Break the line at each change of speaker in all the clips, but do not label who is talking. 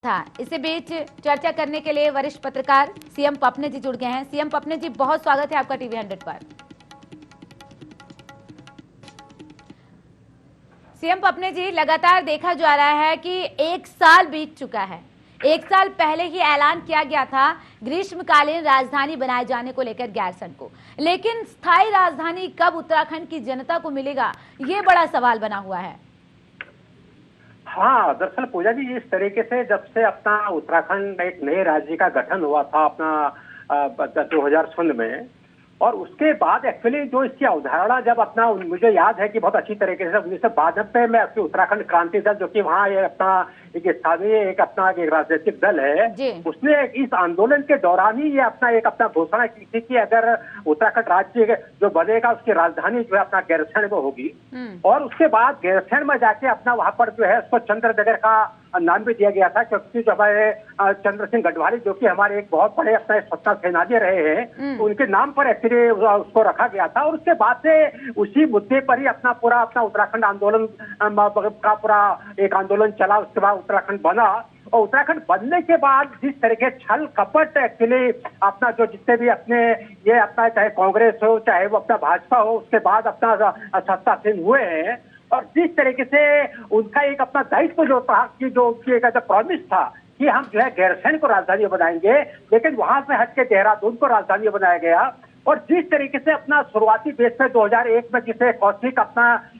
था। इसी बीच चर्चा करने के लिए वरिष्ठ पत्रकार सीएम पपने जी जुड़ गए हैं। सीएम पपने जी, बहुत स्वागत है आपका टीवी 100 पर। सीएम पपने जी, लगातार देखा जा रहा है कि एक साल बीत चुका है। एक साल पहले ही ऐलान किया गया था ग्रीष्मकालीन राजधानी बनाए जाने को लेकर गैरसैंण को, लेकिन स्थायी राजधानी कब उत्तराखंड की जनता को मिलेगा, ये बड़ा सवाल बना हुआ है।
हाँ, दरअसल पूजा जी, इस तरीके से जब से अपना उत्तराखंड एक नए राज्य का गठन हुआ था अपना 2000 में, और उसके बाद एक्चुअली जो इसकी अवधारणा जब अपना, मुझे याद है कि बहुत अच्छी तरीके से 1992 में अपनी उत्तराखंड क्रांति दल, जो कि वहाँ ये अपना एक स्थानीय एक राजनीतिक दल है, उसने इस आंदोलन के दौरान ही ये अपना घोषणा की थी कि अगर उत्तराखंड राज्य जो बनेगा उसकी राजधानी जो है अपना गैरसैंण में होगी। और उसके बाद गैरसैंण में जाके अपना वहां पर जो है उसको चंद्रनगर का नाम भी दिया गया था, क्योंकि जो हमारे चंद्र सिंह गढ़वाली, जो कि हमारे एक बहुत बड़े अपने स्वतंत्रता सेनानी रहे हैं, उनके नाम पर एक्चुअली उसको रखा गया था। और उसके बाद से उसी मुद्दे पर ही अपना उत्तराखंड आंदोलन का पूरा एक आंदोलन चला। उसके बाद उत्तराखंड बना, और उत्तराखंड बनने के बाद जिस तरीके छल कपट एक्चुअली अपना जो जितने भी अपने ये अपना, चाहे कांग्रेस हो चाहे वो अपना भाजपा हो, उसके बाद अपना सत्तासीन हुए हैं, और जिस तरीके से उनका एक अपना दायित्व जो था कि जो एक प्रॉमिस था कि हम जो है गैरसैंण को राजधानी बनाएंगे, लेकिन वहां से हट के देहरादून को राजधानी बनाया गया। और जिस तरीके से अपना शुरुआती बेस में 2001 में जिसे कौशिक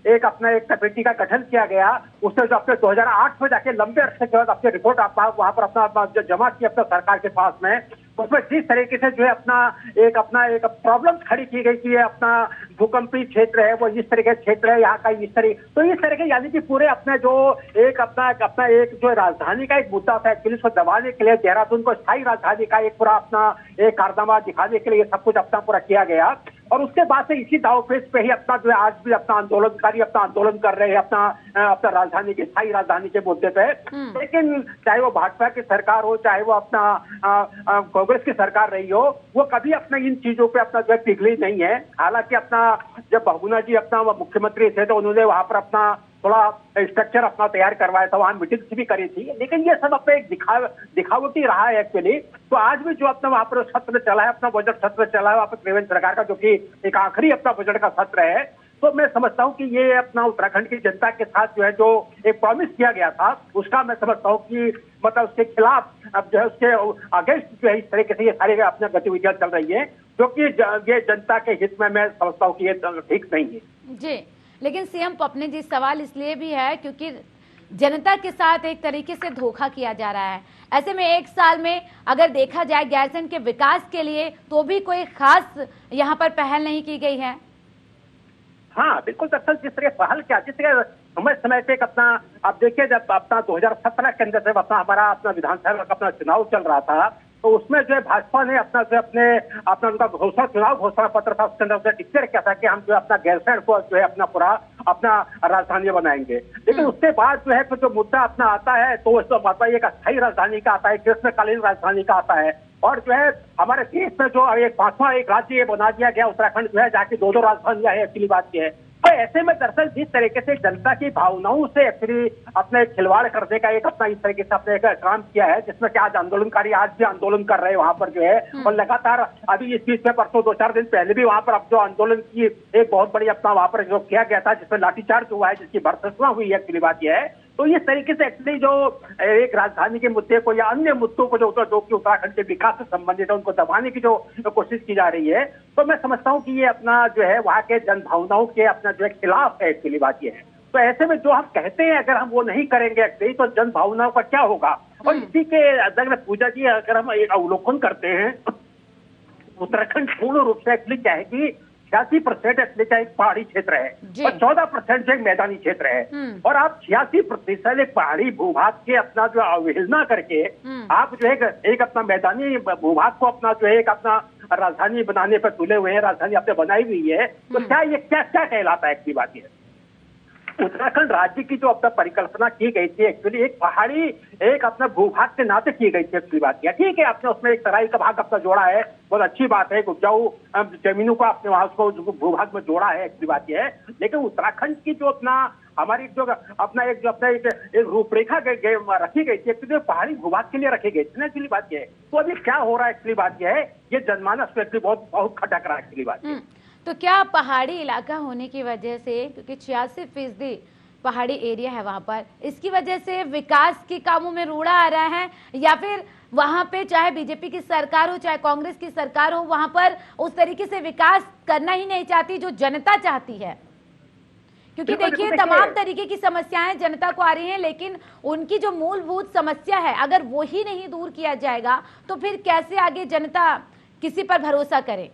एक कमेटी का गठन किया गया, उसने जो अपने 2008 में जाके लंबे अरसे के बाद अपनी रिपोर्ट वहां पर अपना जमा की अपना सरकार के पास में, उसमें जिस तरीके से जो है अपना एक प्रॉब्लम खड़ी की गई कि अपना भूकंपीय क्षेत्र है, वो इस तरह के क्षेत्र है यहाँ का, इस तरह के यानी कि पूरे अपने जो एक अपना एक जो राजधानी का एक मुद्दा था, एक्चुअली उसको दबाने के लिए देहरादून को स्थायी राजधानी का एक पूरा अपना एक कारनामा दिखाने के लिए सब कुछ अपना पूरा किया गया। और उसके बाद से इसी दावपेच पे ही अपना जो है आज भी अपना आंदोलनकारी अपना आंदोलन कर रहे हैं अपना राजधानी की, स्थायी राजधानी के मुद्दे पे। लेकिन चाहे वो भाजपा की सरकार हो चाहे वो अपना कांग्रेस की सरकार रही हो, वो कभी अपना इन चीजों पे अपना जो है पिघली नहीं है। हालांकि अपना जब बहुगुणा जी अपना मुख्यमंत्री थे तो उन्होंने वहां पर अपना थोड़ा स्ट्रक्चर अपना तैयार करवाया था, वहां मीटिंग्स भी करी थी, लेकिन ये सब अपना एक दिखावटी रहा है एक्चुअली। तो आज भी जो अपना वहां पर सत्र चला है, अपना बजट सत्र चला है वहां पर त्रिवेंद्र सरकार का, जो कि एक आखिरी अपना बजट का सत्र है। तो मैं समझता हूँ कि ये अपना उत्तराखंड की जनता के साथ जो है जो एक प्रॉमिस किया गया था, उसका मैं समझता हूँ कि मतलब उसके खिलाफ अब जो है उसके अगेंस्ट जो है इस तरीके से ये सारी अपना गतिविधियां चल रही है, जो कि ये जनता के हित में मैं समझता हूँ कि ये ठीक नहीं है
जी। लेकिन सीएम पपने जी, सवाल इसलिए भी है क्योंकि जनता के साथ एक तरीके से धोखा किया जा रहा है। ऐसे में एक साल में अगर देखा जाए गैरसैंण के विकास के लिए तो भी कोई खास यहाँ पर पहल नहीं की गई है।
हाँ बिल्कुल, दरअसल जिस तरह पहल क्या, जिस तरह समय पे अपना आप देखिए, जब अपना 2017 के अंदर जब हमारा विधानसभा का अपना चुनाव चल रहा था, तो उसमें जो है भाजपा ने अपना उनका चुनाव घोषणा पत्र था, उसके अंदर डिक्लेयर किया था कि हम जो है अपना गैरसैंण को जो है अपना राजधानी बनाएंगे। लेकिन उसके बाद जो है फिर जो मुद्दा अपना आता है, तो उसका एक अस्थायी राजधानी का आता है, ग्रीष्मकालीन राजधानी का आता है। और जो है हमारे देश में जो एक 5वां एक राज्य ये बना दिया गया उत्तराखंड जो है, जाके 2 राजधानियां है, एक्चुअली बात यह है। तो ऐसे में दरअसल जिस तरीके से जनता की भावनाओं से एक्चुअली अपने खिलवाड़ करने का एक अपना इस तरीके से अपने एक काम किया है, जिसमें कि आज आंदोलनकारी आज भी आंदोलन कर रहे हैं वहां पर जो है, और लगातार अभी इस बीच में परसों 2-4 दिन पहले भी वहां पर अब जो आंदोलन की एक बहुत बड़ी अपना वहां पर जो किया गया था, जिसमें लाठीचार्ज हुआ है, जिसकी भर्त्सना हुई है, एक्चुअली बात यह है। तो इस तरीके से एक्चुअली जो एक राजधानी के मुद्दे को या अन्य मुद्दों को जो कि उत्तराखंड के विकास से संबंधित है, उनको दबाने की जो कोशिश की जा रही है, तो मैं समझता हूँ कि ये अपना जो है वहां के जनभावनाओं के अपना जो है खिलाफ है, एक्चुअली बात ये है। तो ऐसे में जो हम कहते हैं अगर हम वो नहीं करेंगे एक्चुअली, तो जनभावनाओं का क्या होगा। और इसी के अंदर पूजा जी, अगर हम एक अवलोकन करते हैं, उत्तराखंड पूर्ण रूप से एक्चुअली क्या है कि 86% एक्चुअली का एक पहाड़ी क्षेत्र है और 14% जो एक मैदानी क्षेत्र है। और आप 86% एक पहाड़ी भूभाग के अपना जो अवहेलना करके आप जो है एक अपना मैदानी भूभाग को अपना जो है एक अपना राजधानी बनाने पर तुले हुए हैं, राजधानी आपने बनाई हुई है, तो क्या ये क्या कहलाता है, एक्चुअली बात ये। उत्तराखंड राज्य की जो अपना परिकल्पना की गई थी एक्चुअली एक पहाड़ी एक अपना भूभाग के नाते की गई थी एक्चुअली बात किया। ठीक है, आपने उसमें एक तराई का भाग अपना जोड़ा है, बहुत अच्छी बात है, उपजाऊ जमीनों को आपने वहां उसको भूभाग में जोड़ा है, एक्चुअली बात यह है। लेकिन उत्तराखंड की जो अपना हमारी जो अपना एक रूपरेखा रखी गई थी एक्चुअली पहाड़ी भूभाग के लिए रखी गई थी ना, एक्चुअली बात यह है। तो अभी क्या हो रहा है एक्चुअली बात यह है, ये जनमानस में एक्चुअली बहुत खटक रहा है एक्चुअली बात है।
तो क्या पहाड़ी इलाका होने की वजह से, क्योंकि 86% पहाड़ी एरिया है वहां पर, इसकी वजह से विकास के कामों में रोड़ा आ रहा है, या फिर वहां पे चाहे बीजेपी की सरकार हो चाहे कांग्रेस की सरकार हो, वहां पर उस तरीके से विकास करना ही नहीं चाहती जो जनता चाहती है? क्योंकि देखिए तमाम तरीके की समस्याएं जनता को आ रही हैं, लेकिन उनकी जो मूलभूत समस्या है अगर वो ही नहीं दूर किया जाएगा तो फिर कैसे आगे जनता किसी पर भरोसा करे?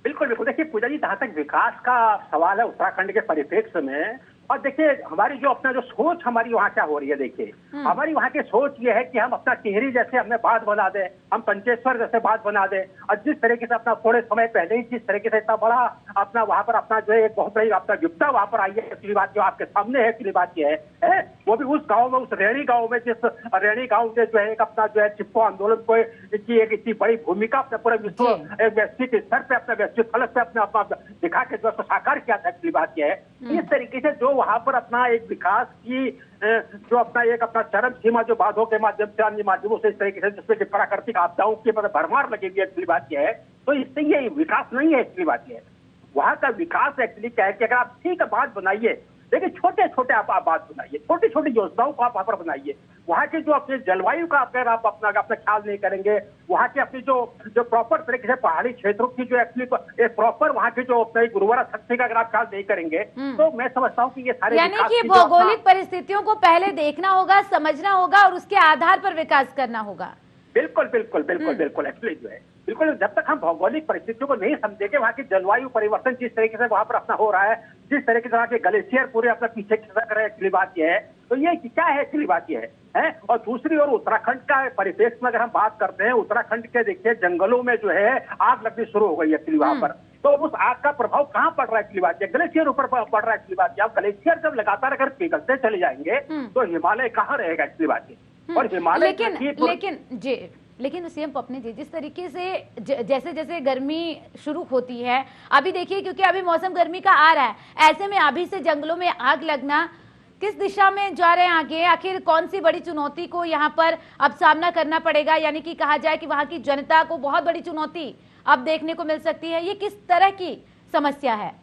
बिल्कुल बिल्कुल, देखिए पूजा जी, जहां तक विकास का सवाल है उत्तराखंड के परिप्रेक्ष्य में, और देखिए हमारी जो अपना जो सोच हमारी वहाँ क्या हो रही है, देखिए हमारी वहाँ की सोच ये है कि हम अपना टिहरी जैसे हमने बात बना दे, हम पंचेश्वर जैसे बात बना दे, और जिस तरीके से अपना थोड़े समय पहले ही जिस तरीके से इतना बड़ा अपना वहाँ पर अपना जो है एक बहुत बड़ी अपना विपदा वहाँ पर आई है, एक्चुअली बात जो आपके सामने है, एक्चुअली बात ये है वो भी उस गाँव में, उस रेणी गाँव में, जिस रेणी गाँव में जो है एक अपना जो है चिपको आंदोलन को की एक इतनी बड़ी भूमिका अपने पूरे विश्व वैश्विक स्तर पे अपने वैश्विक फलक पे अपना दिखा के जो साकार किया था, एक्चुअली बात यह है। इस तरीके से जो वहाँ पर अपना एक विकास की जो अपना एक अपना चरम सीमा जो बांधों के माध्यम से अन्य माध्यमों से इस तरीके से जिसमें प्राकृतिक आपदाओं की मतलब भरमार लगी हुई, एक्चुअली बात यह है। तो इससे ये विकास नहीं है, एक्चुअली बात यह है। वहाँ का विकास एक्चुअली क्या है कि अगर आप ठीक है बात बनाइए, लेकिन छोटे छोटे आप बात बनाइए, छोटी छोटी योजनाओं को आप वहाँ पर बनाइए। वहाँ के जो अपने जलवायु का अगर आप अपना ख्याल नहीं करेंगे, वहाँ के अपनी जो प्रॉपर तरीके से पहाड़ी क्षेत्रों की जो एक्चुअली प्रॉपर वहाँ की जो अपनी उर्वरा शक्ति का अगर आप ख्याल नहीं करेंगे, तो मैं समझता हूँ कि ये सारे
यानी कि भौगोलिक परिस्थितियों को पहले देखना होगा, समझना होगा और उसके आधार पर विकास करना होगा।
बिल्कुल बिल्कुल बिल्कुल बिल्कुल, एक्चुअली जो है बिल्कुल, जब तक हम भौगोलिक परिस्थितियों को नहीं समझेंगे, वहाँ की जलवायु परिवर्तन जिस तरीके से वहाँ पर अपना हो रहा है, जिस तरीके से वहाँ के ग्लेशियर पूरे अपना पीछे खिसक रहे हैं, एक्चुअली बात यह है। तो ये क्या है, एक्चुअली बात यह है। और दूसरी ओर उत्तराखंड का परिप्रेक्ष्य में अगर हम बात करते हैं, उत्तराखंड के देखिए जंगलों में जो है आग लगनी शुरू हो गई है, एक्चुअली वहाँ पर। तो उस आग का प्रभाव कहाँ पड़ रहा है, एक्चुअली बात है, ग्लेशियर ऊपर पड़ रहा है, एक्चुअली बात है। अब ग्लेशियर जब लगातार अगर पिघलते चले जाएंगे तो हिमालय कहाँ रहेगा, एक्चुअली बात है। और हिमालय
लेकिन सीएम पपनी जी, जिस तरीके से जैसे जैसे गर्मी शुरू होती है, अभी देखिए क्योंकि अभी मौसम गर्मी का आ रहा है, ऐसे में अभी से जंगलों में आग लगना किस दिशा में जा रहे हैं आगे? आखिर कौन सी बड़ी चुनौती को यहाँ पर अब सामना करना पड़ेगा? यानी कि कहा जाए कि वहाँ की जनता को बहुत बड़ी चुनौती अब देखने को मिल सकती है। ये किस तरह की समस्या है?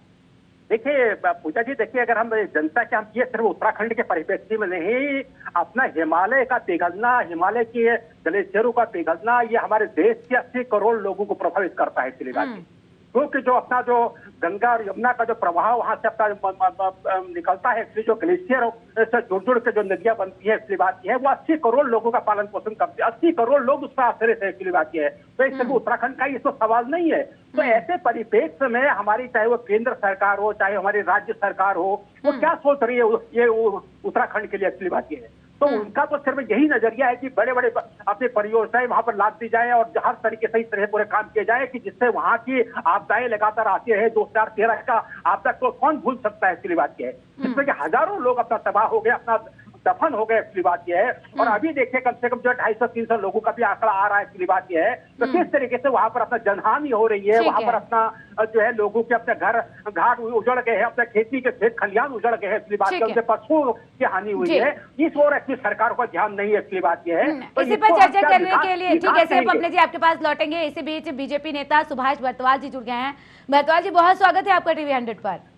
देखिए पूजा जी, देखिए अगर हम जनता के हम ये सिर्फ उत्तराखंड के परिप्रेक्ष्य में नहीं, अपना हिमालय का पिघलना, हिमालय के ग्लेशियरों का पिघलना, ये हमारे देश के 80 करोड़ लोगों को प्रभावित करता है, एक्चुअली बात है। क्योंकि जो अपना जो गंगा और यमुना का जो प्रवाह वहां से अपना निकलता है, एक्चुअली जो ग्लेशियर से जुड़ के जो नदियां बनती है, एक्चुअली बात यह है, वो 80 करोड़ लोगों का पालन पोषण करते हैं, 80 करोड़ लोग उस पर आश्रित है, एक्चुअली बात यह है। तो इससे उत्तराखंड का ये तो सवाल नहीं है। तो ऐसे परिप्रेक्ष्य में हमारी चाहे वो केंद्र सरकार हो चाहे हमारी राज्य सरकार हो, वो क्या सोच रही है ये उत्तराखंड के लिए, एक्चुअली बात यह है। तो उनका तो सिर्फ यही नजरिया है कि बड़े बड़े अपनी परियोजनाएं वहां पर लाद दी जाए और हर तरीके से इस तरह पूरे काम किए जाए कि जिससे वहां की आपदाएं लगातार आती रहे। 2013 का आपदा को कौन भूल सकता है, एक्चुअली बात यह है, जिसमें कि हजारों लोग अपना तबाह हो गए, अपना दफन हो गए, एक्चुअली बात यह है। और अभी देखिए कम से कम जो 250-300 लोगों का भी आंकड़ा आ रहा है, एक्चुअली बात यह है। तो किस तरीके से वहां पर अपना जनहानि हो रही है, वहां पर अपना जो है लोगों के अपने घर घाट उजड़ गए हैं, अपने खेती के खेत खलियान उजड़ गए हैं, एक्चुअली बात है, उनसे पशुओं की हानि हुई है। इस ओर एक्चुअली सरकार को ध्यान नहीं है, एक्चुअली बात यह है।
तो इसी पर चर्चा करने के लिए ठीक है सीएम पपनी जी आपके पास लौटेंगे। इसी बीच बीजेपी नेता सुभाष बरतवाल जी जुड़ गए हैं। बरतवाल जी, बहुत स्वागत है आपका टीवी 100 पर।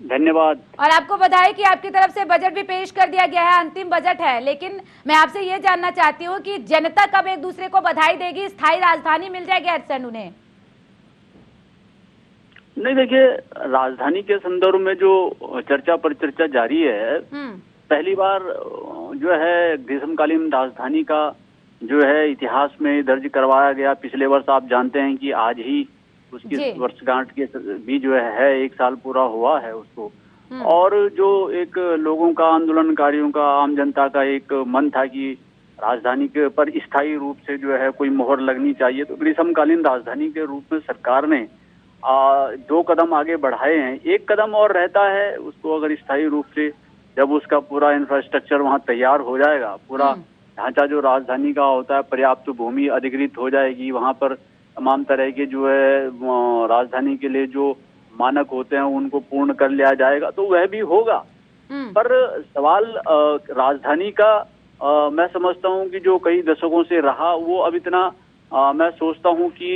धन्यवाद।
और आपको बधाई कि आपकी तरफ से बजट भी पेश कर दिया गया है, अंतिम बजट है। लेकिन मैं आपसे ये जानना चाहती हूँ कि जनता कब एक दूसरे को बधाई देगी? स्थायी राजधानी मिल जाएगी हरिसैंड उन्हें?
नहीं, देखिए राजधानी के संदर्भ में जो चर्चा पर चर्चा जारी है, पहली बार जो है ग्रीष्मकालीन राजधानी का जो है इतिहास में दर्ज करवाया गया। पिछले वर्ष आप जानते हैं कि आज ही उसकी वर्षगांठ के भी जो है 1 साल पूरा हुआ है उसको। और जो एक लोगों का, आंदोलनकारियों का, आम जनता का एक मन था कि राजधानी के ऊपर स्थायी रूप से जो है कोई मोहर लगनी चाहिए, तो ग्रीष्मकालीन राजधानी के रूप में सरकार ने 2 कदम आगे बढ़ाए हैं, 1 कदम और रहता है उसको, अगर स्थायी रूप से जब उसका पूरा इंफ्रास्ट्रक्चर वहाँ तैयार हो जाएगा, पूरा ढांचा जो राजधानी का होता है, पर्याप्त भूमि अधिग्रहित हो जाएगी, वहाँ पर तमाम तरह के जो है राजधानी के लिए जो मानक होते हैं उनको पूर्ण कर लिया जाएगा, तो वह भी होगा। पर सवाल राजधानी का मैं समझता हूँ कि जो कई दशकों से रहा वो अब इतना मैं सोचता हूँ कि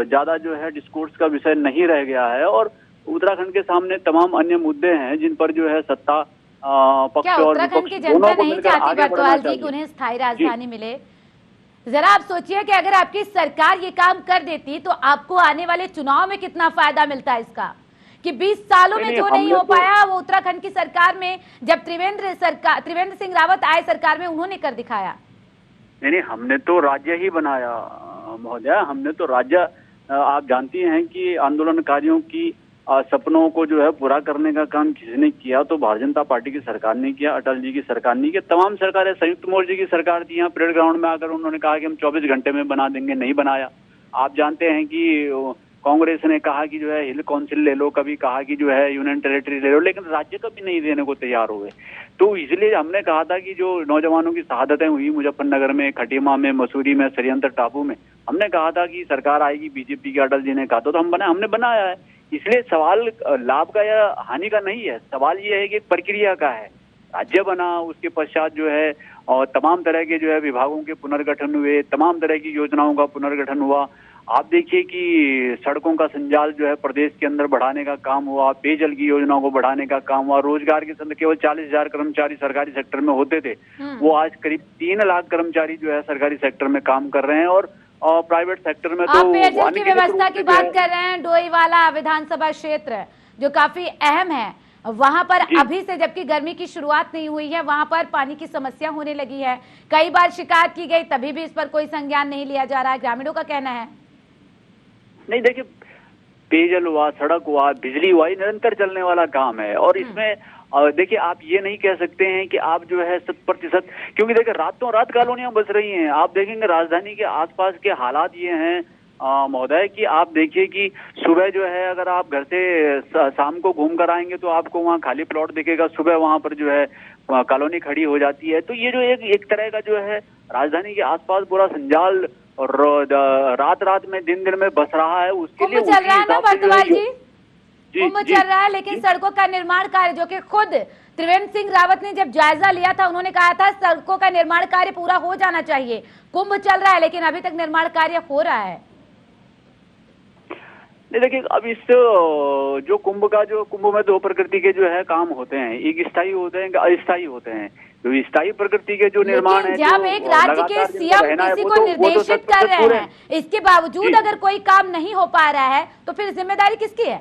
ज्यादा जो है डिस्कोर्स का विषय नहीं रह गया है, और उत्तराखंड के सामने तमाम अन्य मुद्दे हैं जिन पर जो है सत्ता पक्ष और
उत्तराखंड की जनता नहीं चाहती बरतवाल जी कि उन्हें स्थायी राजधानी मिले? जरा आप सोचिए कि अगर आपकी सरकार ये काम कर देती तो आपको आने वाले चुनाव में कितना फायदा मिलता है इसका, कि 20 सालों में जो नहीं हो पाया वो उत्तराखंड की सरकार में, जब त्रिवेंद्र सिंह रावत आए सरकार में, उन्होंने कर दिखाया।
नहीं, हमने तो राज्य ही बनाया महोदय, हमने तो राज्य, आप जानती हैं कि आंदोलनकारियों की सपनों को जो है पूरा करने का काम किसने किया, तो भारतीय जनता पार्टी की सरकार ने किया, अटल जी की सरकार ने किया, तमाम सरकारें, संयुक्त मोर्चे की सरकार थी। यहाँ परेड ग्राउंड में आकर उन्होंने कहा कि हम 24 घंटे में बना देंगे, नहीं बनाया। आप जानते हैं कि कांग्रेस ने कहा कि जो है हिल काउंसिल ले लो, कभी कहा कि जो है यूनियन टेरिटरी ले लो, लेकिन राज्य कभी नहीं देने को तैयार हुए। तो इसलिए हमने कहा था कि जो नौजवानों की शहादतें हुई मुजफ्फरनगर में, खटीमा में, मसूरी में, सरियंतर टापू में, हमने कहा था कि सरकार आएगी बीजेपी की, अटल जी ने कहा तो हमने बनाया है। इसलिए सवाल लाभ का या हानि का नहीं है, सवाल ये है कि प्रक्रिया का है। राज्य बना, उसके पश्चात जो है और तमाम तरह के जो है विभागों के पुनर्गठन हुए, तमाम तरह की योजनाओं का पुनर्गठन हुआ। आप देखिए कि सड़कों का संजाल जो है प्रदेश के अंदर बढ़ाने का काम हुआ, पेयजल की योजनाओं को बढ़ाने का काम हुआ, रोजगार के संदर्भ केवल 40,000 कर्मचारी सरकारी सेक्टर में होते थे, वो आज करीब 3 लाख कर्मचारी जो है सरकारी सेक्टर में काम कर रहे हैं, और प्राइवेट सेक्टर में
आप पेयजल की व्यवस्था की बात कर रहे हैं। डोईवाला विधानसभा क्षेत्र जो काफी अहम है, वहां पर अभी से, जबकि गर्मी की शुरुआत नहीं हुई है, वहां पर पानी की समस्या होने लगी है। कई बार शिकायत की गई, तभी भी इस पर कोई संज्ञान नहीं लिया जा रहा है, ग्रामीणों का कहना है।
नहीं, देखिए, पेयजल हुआ, सड़क हुआ, बिजली हुआ, ये निरंतर चलने वाला काम है, और इसमें देखिए आप ये नहीं कह सकते हैं कि आप जो है 100%, क्योंकि देखिए रातों रात कॉलोनियां बस रही हैं। आप देखेंगे राजधानी के आसपास के हालात ये हैं महोदय कि आप देखिए कि सुबह जो है अगर आप घर से शाम को घूम कर आएंगे तो आपको वहाँ खाली प्लॉट दिखेगा, सुबह वहाँ पर जो है कॉलोनी खड़ी हो जाती है। तो ये जो एक तरह का जो है राजधानी के आसपास पूरा संजाल और रात रात में दिन दिन में बस रहा है, उसके लिए
चल रहा है ना बरतवाल जी, कुंभ चल रहा है, लेकिन सड़कों का निर्माण कार्य, जो कि खुद त्रिवेंद्र सिंह रावत ने जब जायजा लिया था, उन्होंने कहा था सड़कों का निर्माण कार्य पूरा हो जाना चाहिए। कुंभ चल रहा है लेकिन अभी तक निर्माण कार्य हो रहा है।
नहीं, देखिए अब इस जो कुंभ में 2 प्रकृति के जो है काम होते हैं, एक स्थायी होते हैं, अस्थायी होते हैं। तो स्थायी प्रकृति के जो निर्माण है,
जब एक राज्य के सीएम किसी को निर्देशित कर रहे हैं, इसके बावजूद अगर कोई काम नहीं हो पा रहा है तो फिर जिम्मेदारी किसकी है?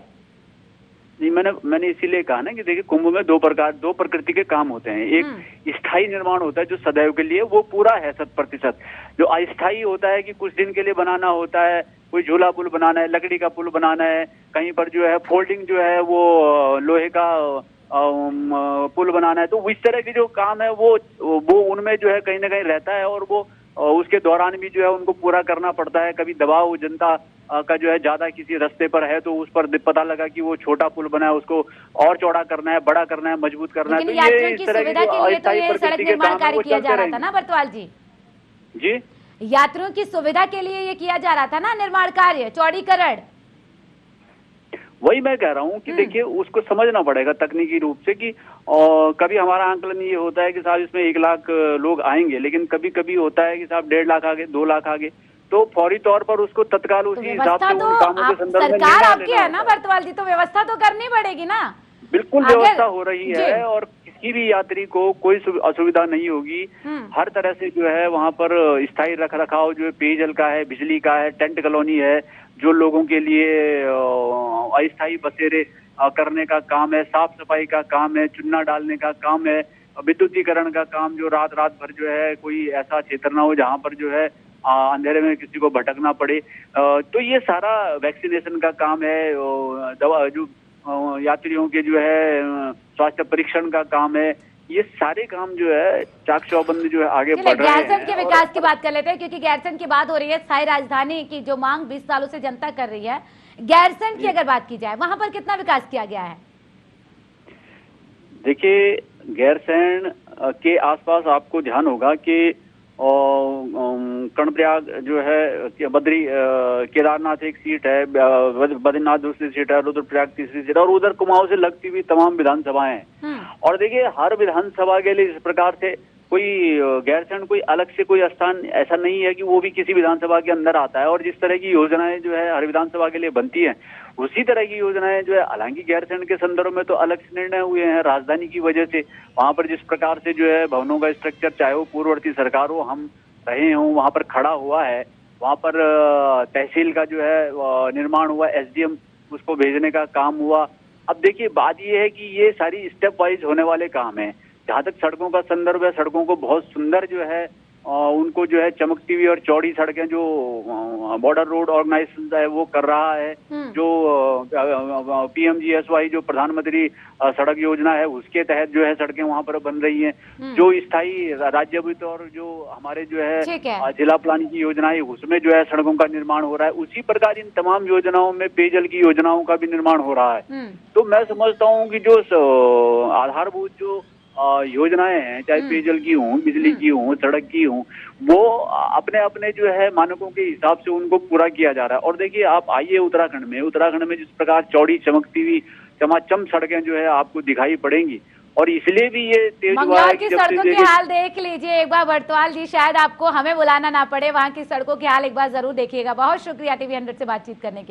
नहीं, मैंने इसीलिए कहा ना कि देखिए कुंभ में 2 प्रकृति के काम होते हैं। एक स्थायी निर्माण होता है जो सदैव के लिए, वो पूरा है 100%। जो अस्थायी होता है कि कुछ दिन के लिए बनाना होता है, कोई झूला पुल बनाना है, लकड़ी का पुल बनाना है, कहीं पर जो है फोल्डिंग जो है वो लोहे का पुल बनाना है। तो इस तरह के जो काम है वो उनमें जो है कहीं ना कहीं रहता है, और वो उसके दौरान भी जो है उनको पूरा करना पड़ता है। कभी दबाव जनता का जो है ज्यादा किसी रास्ते पर है तो उस पर पता लगा कि वो छोटा पुल बना है, उसको और चौड़ा करना है, बड़ा करना है, मजबूत करना है। तो ये इस तरह
के सड़क निर्माण कार्य किया जा रहा था ना बरतवाल जी?
जी,
यात्रियों की सुविधा के लिए ये किया जा रहा था ना निर्माण कार्य, चौड़ीकरण।
वही मैं कह रहा हूँ कि देखिए उसको समझना पड़ेगा तकनीकी रूप से कि कभी हमारा आंकलन ये होता है कि साहब इसमें 1 लाख लोग आएंगे, लेकिन कभी कभी होता है कि साहब 1.5 लाख आगे, 2 लाख आगे, तो फौरी तौर पर उसको तत्काल उसी हिसाब से उन कामों के संदर्भ में
सरकार आपकी है ना बरतवाल जी, तो व्यवस्था तो करनी पड़ेगी ना।
बिल्कुल व्यवस्था हो रही है, और किसी भी यात्री को कोई असुविधा नहीं होगी। हर तरह से जो है वहाँ पर स्थायी रख रखाव जो है पेयजल का है, बिजली का है, टेंट कॉलोनी है, जो लोगों के लिए अस्थायी बसेरे करने का काम है, साफ सफाई का काम है, चुन्ना डालने का काम है, विद्युतीकरण का काम, जो रात भर जो है कोई ऐसा क्षेत्र ना हो जहाँ पर जो है अंधेरे में किसी को भटकना पड़े। तो ये सारा वैक्सीनेशन का काम है, दवा जो यात्रियों के जो है स्वास्थ्य परीक्षण का काम है, ये सारे काम जो है चाक चौबंद जो है आगे बढ़ रहे हैं।
गैरसैंण के विकास की बात कर लेते हैं, क्योंकि गैरसैंण की बात हो रही है। स्थायी राजधानी की जो मांग 20 सालों से जनता कर रही है, गैरसैंण की अगर बात की जाए, वहां पर कितना विकास किया गया है?
देखिए, गैरसैंण के आसपास आपको ध्यान होगा कि कर्णप्रयाग जो है, बद्री केदारनाथ एक सीट है, बद्रीनाथ दूसरी सीट है, रुद्रप्रयाग तीसरी सीट है, और उधर कुमाऊं से लगती हुई तमाम विधानसभाएं हैं। और देखिए, हर विधानसभा के लिए इस प्रकार से कोई गैरसैंण कोई अलग से कोई स्थान ऐसा नहीं है कि वो भी किसी विधानसभा के अंदर आता है। और जिस तरह की योजनाएं जो है हर विधानसभा के लिए बनती हैं, उसी तरह की योजनाएं जो है, हालांकि गैरसैंण के संदर्भ में तो अलग से निर्णय हुए हैं राजधानी की वजह से। वहां पर जिस प्रकार से जो है भवनों का स्ट्रक्चर, चाहे वो पूर्ववर्ती सरकार हो, हम रहे हों, वहां पर खड़ा हुआ है। वहां पर तहसील का जो है निर्माण हुआ, SDM उसको भेजने का काम हुआ। अब देखिए, बात ये है कि ये सारी स्टेप वाइज होने वाले काम है। जहां तक सड़कों का संदर्भ है, सड़कों को बहुत सुंदर जो है उनको जो है चमकती हुई और चौड़ी सड़कें जो बॉर्डर रोड ऑर्गेनाइजेशन है वो कर रहा है। जो PMGSY जो प्रधानमंत्री सड़क योजना है उसके तहत जो है सड़कें वहां पर बन रही हैं। जो स्थायी राज्य वित्त और जो हमारे जो है जिला प्लानिंग की योजना है उसमें जो है सड़कों का निर्माण हो रहा है। उसी प्रकार इन तमाम योजनाओं में पेयजल की योजनाओं का भी निर्माण हो रहा है। तो मैं समझता हूँ कि जो आधारभूत जो योजनाएं हैं, चाहे पेयजल की हों, बिजली की हों, सड़क की हों, वो अपने अपने जो है मानकों के हिसाब से उनको पूरा किया जा रहा है। और देखिए, आप आइए उत्तराखंड में जिस प्रकार चौड़ी चमकती हुई चमाचम सड़कें जो है आपको दिखाई पड़ेंगी। और इसलिए भी ये तेज हुआ है कि
जब सड़कों की हाल देख लीजिए एक बार बर्तवाल जी, शायद आपको हमें बुलाना ना पड़े, वहाँ की सड़कों की हाल एक बार जरूर देखिएगा। बहुत शुक्रिया TV 100 से बातचीत करने के लिए।